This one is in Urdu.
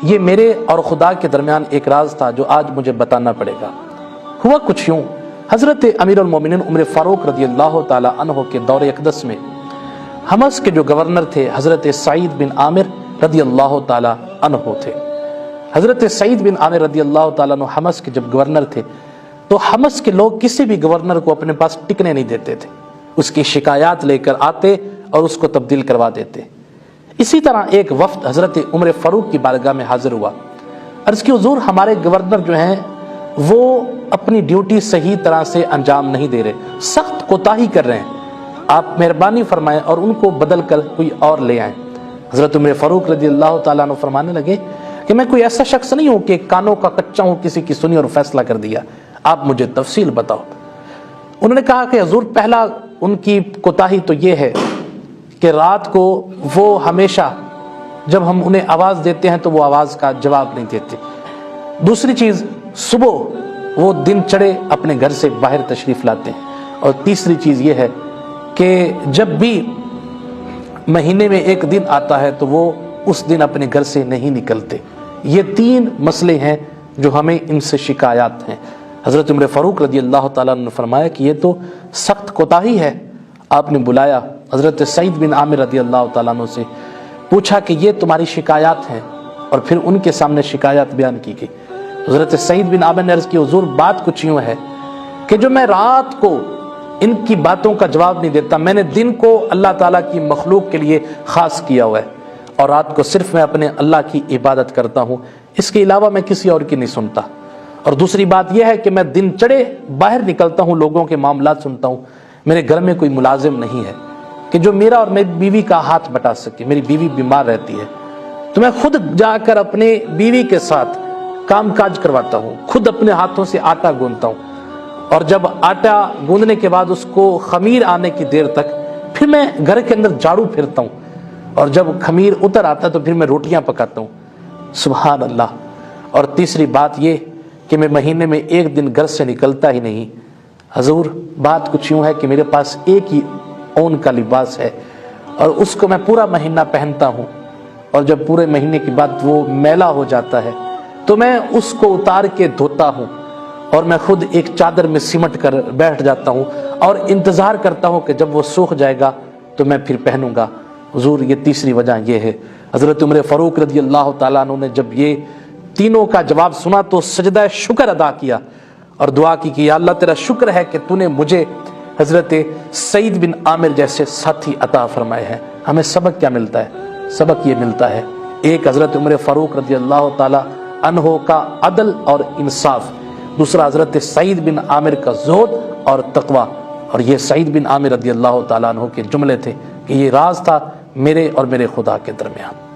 یہ میرے اور خدا کے درمیان ایک راز تھا جو آج مجھے بتانا پڑے گا۔ ہوا کچھ یوں، حضرت امیر المومنین عمر فاروق رضی اللہ تعالی عنہ کے دور اقدس میں حمص کے جو گورنر تھے حضرت سعید بن عامر رضی اللہ تعالی عنہ تھے۔ حضرت سعید بن عامر رضی اللہ تعالی عنہ حمص کے جب گورنر تھے تو حمص کے لوگ کسی بھی گورنر کو اپنے پاس ٹکنے نہیں دیتے تھے، اس کی شکایات لے کر آتے اور اس کو تبدیل کروا دیتے۔ اسی طرح ایک وفد حضرت عمر فاروق کی بارگاہ میں حاضر ہوا، عرض کی حضور ہمارے گورنر جو ہیں وہ اپنی ڈیوٹی صحیح طرح سے انجام نہیں دے رہے، سخت کوتاہی کر رہے ہیں، آپ مہربانی فرمائیں اور ان کو بدل کر کوئی اور لے آئیں۔ حضرت عمر فاروق رضی اللہ تعالیٰ عنہ فرمانے لگے کہ میں کوئی ایسا شخص نہیں ہوں کہ کانوں کا کچا ہوں، کسی کی سنی اور فیصلہ کر دیا، آپ مجھے تفصیل بتاؤ۔ انہوں نے کہا کہ حضور پہلا ان کی کوتاہی تو یہ ہے کہ رات کو وہ ہمیشہ جب ہم انہیں آواز دیتے ہیں تو وہ آواز کا جواب نہیں دیتے۔ دوسری چیز، صبح وہ دن چڑھے اپنے گھر سے باہر تشریف لاتے ہیں۔ اور تیسری چیز یہ ہے کہ جب بھی مہینے میں ایک دن آتا ہے تو وہ اس دن اپنے گھر سے نہیں نکلتے۔ یہ تین مسئلے ہیں جو ہمیں ان سے شکایات ہیں۔ حضرت عمر فاروق رضی اللہ تعالیٰ نے فرمایا کہ یہ تو سخت کوتاہی ہے۔ آپ نے بلایا حضرت سعید بن عامر رضی اللہ تعالیٰ عنہ سے، پوچھا کہ یہ تمہاری شکایات ہیں، اور پھر ان کے سامنے شکایات بیان کی گئی۔ حضرت سعید بن عامر نے عرض کی حضور بات کچھ یوں ہے کہ جو میں رات کو ان کی باتوں کا جواب نہیں دیتا، میں نے دن کو اللہ تعالیٰ کی مخلوق کے لیے خاص کیا ہوا ہے، اور رات کو صرف میں اپنے اللہ کی عبادت کرتا ہوں، اس کے علاوہ میں کسی اور کی نہیں سنتا۔ اور دوسری بات یہ ہے کہ میں دن چڑھے باہر نکلتا ہوں، لوگوں کے معاملات سنتا ہوں، میرے گھر میں کوئی ملازم نہیں ہے کہ جو میرا اور میری بیوی کا ہاتھ بٹا سکے، میری بیوی بیمار رہتی ہے تو میں خود جا کر اپنے بیوی کے ساتھ کام کاج کرواتا ہوں، خود اپنے ہاتھوں سے آٹا گوندتا ہوں، اور جب آٹا گوندنے کے بعد اس کو خمیر آنے کی دیر تک پھر میں گھر کے اندر جھاڑو پھرتا ہوں، اور جب خمیر اتر آتا ہے تو پھر میں روٹیاں پکاتا ہوں۔ سبحان اللہ۔ اور تیسری بات یہ کہ میں مہینے میں ایک دن گھر سے نکلتا ہی نہیں۔ حضور بات کچھ یوں ہے کہ میرے پاس ایک ہی اون کا لباس ہے، اور اس کو میں پورا مہینہ پہنتا ہوں، اور جب پورے مہینے کے بعد وہ میلا ہو جاتا ہے تو میں اس کو اتار کے دھوتا ہوں، اور میں خود ایک چادر میں سمٹ کر بیٹھ جاتا ہوں اور انتظار کرتا ہوں کہ جب وہ سوکھ جائے گا تو میں پھر پہنوں گا۔ حضور یہ تیسری وجہ یہ ہے۔ حضرت عمر فاروق رضی اللہ تعالیٰ عنہ نے جب یہ تینوں کا جواب سنا تو سجدہ شکر ادا کیا اور دعا کی کہ یا اللہ تیرا شکر ہے کہ تو نے مجھے حضرت سعید بن عامر جیسے ساتھی عطا فرمائے ہیں۔ ہمیں سبق کیا ملتا ہے؟ سبق یہ ملتا ہے، ایک حضرت عمر فاروق رضی اللہ تعالی عنہ کا عدل اور انصاف، دوسرا حضرت سعید بن عامر کا زہد اور تقوی، اور یہ سعید بن عامر رضی اللہ تعالیٰ عنہ کے جملے تھے کہ یہ راز تھا میرے اور میرے خدا کے درمیان۔